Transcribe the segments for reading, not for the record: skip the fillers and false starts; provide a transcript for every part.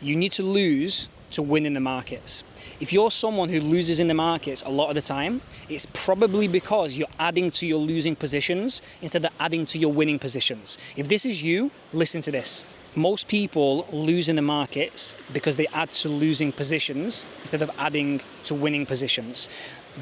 You need to lose to win in the markets. If you're someone who loses in the markets a lot of the time, it's probably because you're adding to your losing positions instead of adding to your winning positions. If this is you, listen to this. Most people lose in the markets because they add to losing positions instead of adding to winning positions.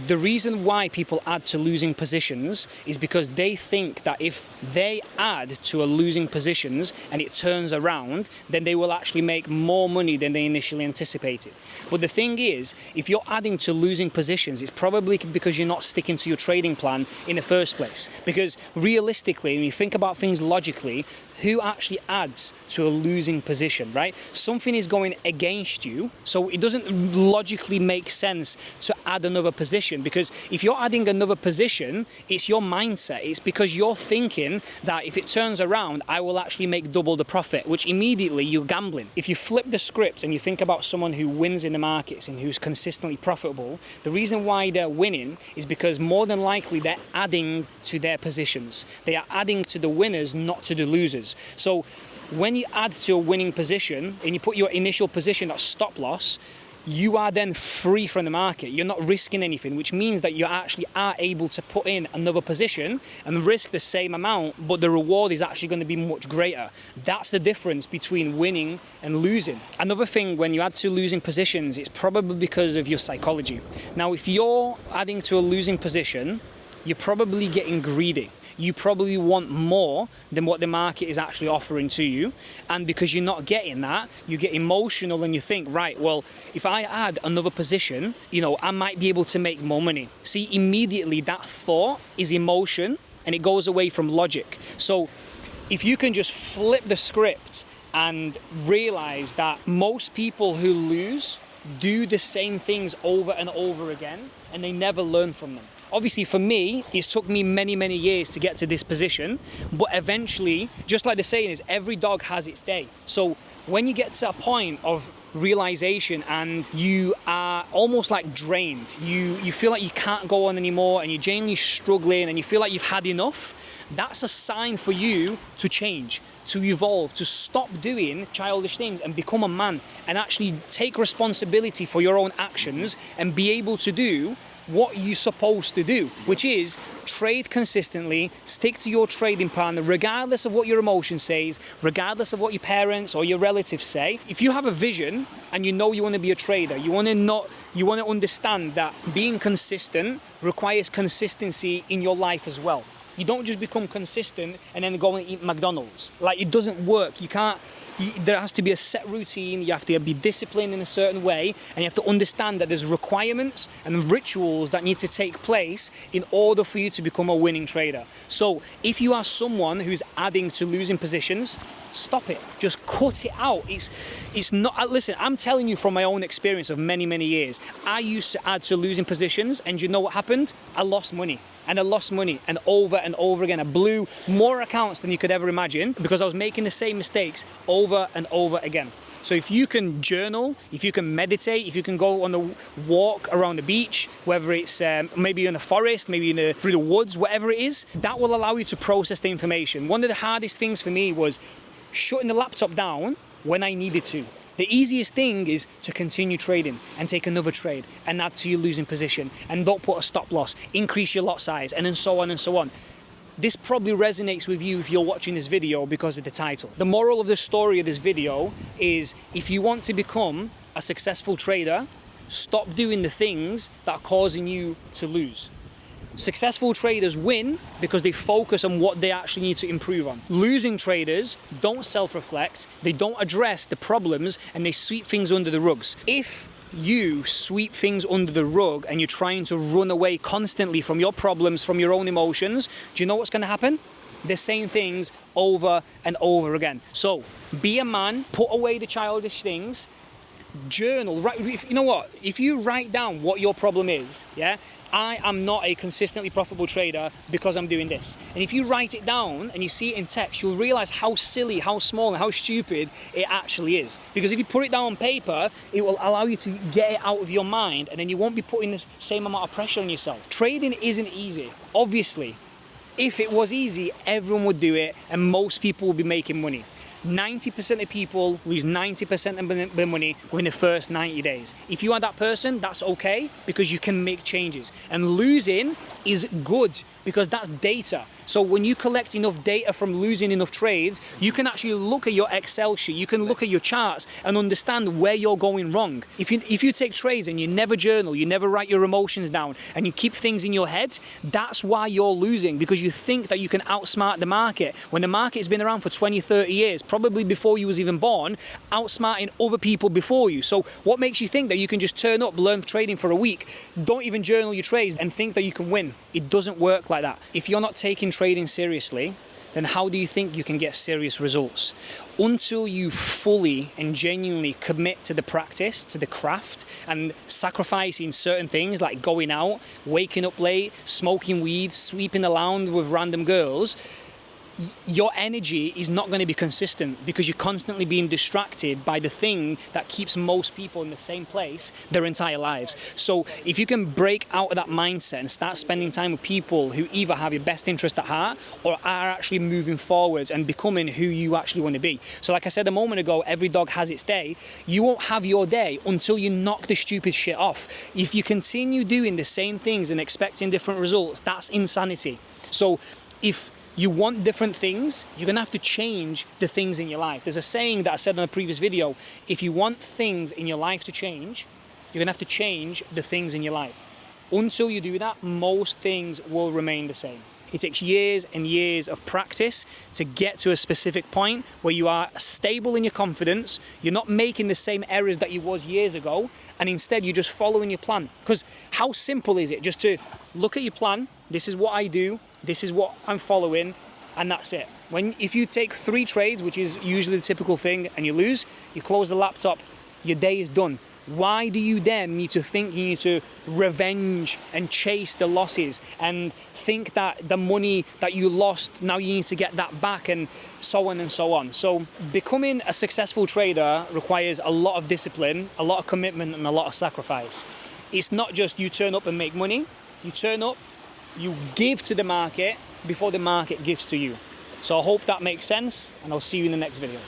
The reason why people add to losing positions is because they think that if they add to a losing positions and it turns around, then they will actually make more money than they initially anticipated. But the thing is, if you're adding to losing positions, it's probably because you're not sticking to your trading plan in the first place. Because realistically, when you think about things logically, who actually adds to a losing position, right? Something is going against you, so it doesn't logically make sense to add another position, because if you're adding another position, it's your mindset. It's because you're thinking that if it turns around, I will actually make double the profit, which immediately you're gambling. If you flip the script and you think about someone who wins in the markets and who's consistently profitable, the reason why they're winning is because more than likely they're adding to their positions. They are adding to the winners, not to the losers. So when you add to a winning position and you put your initial position at stop loss, you are then free from the market. You're not risking anything, which means that you actually are able to put in another position and risk the same amount, but the reward is actually going to be much greater. That's the difference between winning and losing. Another thing, when you add to losing positions, it's probably because of your psychology. Now, if you're adding to a losing position, you're probably getting greedy. You probably want more than what the market is actually offering to you. And because you're not getting that, you get emotional and you think, right, well, if I add another position, I might be able to make more money. See, immediately that thought is emotion and it goes away from logic. So if you can just flip the script and realize that most people who lose do the same things over and over again and they never learn from them. Obviously, for me, it took me many, many years to get to this position, but eventually, just like the saying is, every dog has its day. So when you get to a point of realization and you are almost like drained, you feel like you can't go on anymore and you're genuinely struggling and you feel like you've had enough, that's a sign for you to change, to evolve, to stop doing childish things and become a man and actually take responsibility for your own actions and be able to do what you're supposed to do, which is trade consistently, stick to your trading plan, regardless of what your emotion says, regardless of what your parents or your relatives say. If you have a vision and you know you want to be a trader, you want to understand that being consistent requires consistency in your life as well. You don't just become consistent and then go and eat McDonald's. Like, it doesn't work. There has to be a set routine, you have to be disciplined in a certain way, and you have to understand that there's requirements and rituals that need to take place in order for you to become a winning trader. So if you are someone who's adding to losing positions, stop it. Just cut it out. It's not, listen, I'm telling you from my own experience of many, many years. I used to add to losing positions, and you know what happened? I lost money. And I lost money, and over again. I blew more accounts than you could ever imagine because I was making the same mistakes over and over again. So if you can journal, if you can meditate, if you can go on the walk around the beach, whether it's maybe in the forest, maybe through the woods, whatever it is, that will allow you to process the information. One of the hardest things for me was shutting the laptop down when I needed to. The easiest thing is to continue trading and take another trade and add to your losing position and don't put a stop loss, increase your lot size, and then so on and so on. This probably resonates with you if you're watching this video because of the title. The moral of the story of this video is, if you want to become a successful trader, stop doing the things that are causing you to lose. Successful traders win because they focus on what they actually need to improve on. Losing traders don't self-reflect, they don't address the problems, and they sweep things under the rugs. If you sweep things under the rug and you're trying to run away constantly from your problems, from your own emotions, do you know what's going to happen? The same things over and over again. So be a man, put away the childish things, journal, you know what? If you write down what your problem is, yeah? I am not a consistently profitable trader because I'm doing this. And if you write it down and you see it in text, you'll realize how silly, how small, and how stupid it actually is. Because if you put it down on paper, it will allow you to get it out of your mind, and then you won't be putting the same amount of pressure on yourself. Trading isn't easy, obviously. If it was easy, everyone would do it and most people would be making money. 90% of people lose 90% of their money within the first 90 days. If you are that person, that's okay, because you can make changes. And losing is good, because that's data. So when you collect enough data from losing enough trades, you can actually look at your Excel sheet, you can look at your charts and understand where you're going wrong. If you take trades and you never journal, you never write your emotions down, and you keep things in your head, that's why you're losing, because you think that you can outsmart the market. When the market's been around for 20, 30 years, probably before you was even born, outsmarting other people before you. So what makes you think that you can just turn up, learn trading for a week, don't even journal your trades, and think that you can win? It doesn't work like that. If you're not taking trading seriously, then how do you think you can get serious results? Until you fully and genuinely commit to the practice, to the craft, and sacrificing certain things like going out, waking up late, smoking weed, sweeping the lawn with random girls, your energy is not going to be consistent, because you're constantly being distracted by the thing that keeps most people in the same place their entire lives. So if you can break out of that mindset and start spending time with people who either have your best interest at heart or are actually moving forwards and becoming who you actually want to be. So like I said a moment ago, every dog has its day. You won't have your day until you knock the stupid shit off. If you continue doing the same things and expecting different results, that's insanity. So if you want different things, you're gonna have to change the things in your life. There's a saying that I said in a previous video: if you want things in your life to change, you're gonna have to change the things in your life. Until you do that, most things will remain the same. It takes years and years of practice to get to a specific point where you are stable in your confidence, you're not making the same errors that you was years ago, and instead you're just following your plan. Because how simple is it just to look at your plan, this is what I do, this is what I'm following, and that's it. If you take 3 trades, which is usually the typical thing, and you lose, you close the laptop, your day is done. Why do you then need to think you need to revenge and chase the losses and think that the money that you lost, now you need to get that back, and so on and so on? So becoming a successful trader requires a lot of discipline, a lot of commitment, and a lot of sacrifice. It's not just you turn up and make money. You turn up, you give to the market before the market gives to you. So I hope that makes sense, and I'll see you in the next video.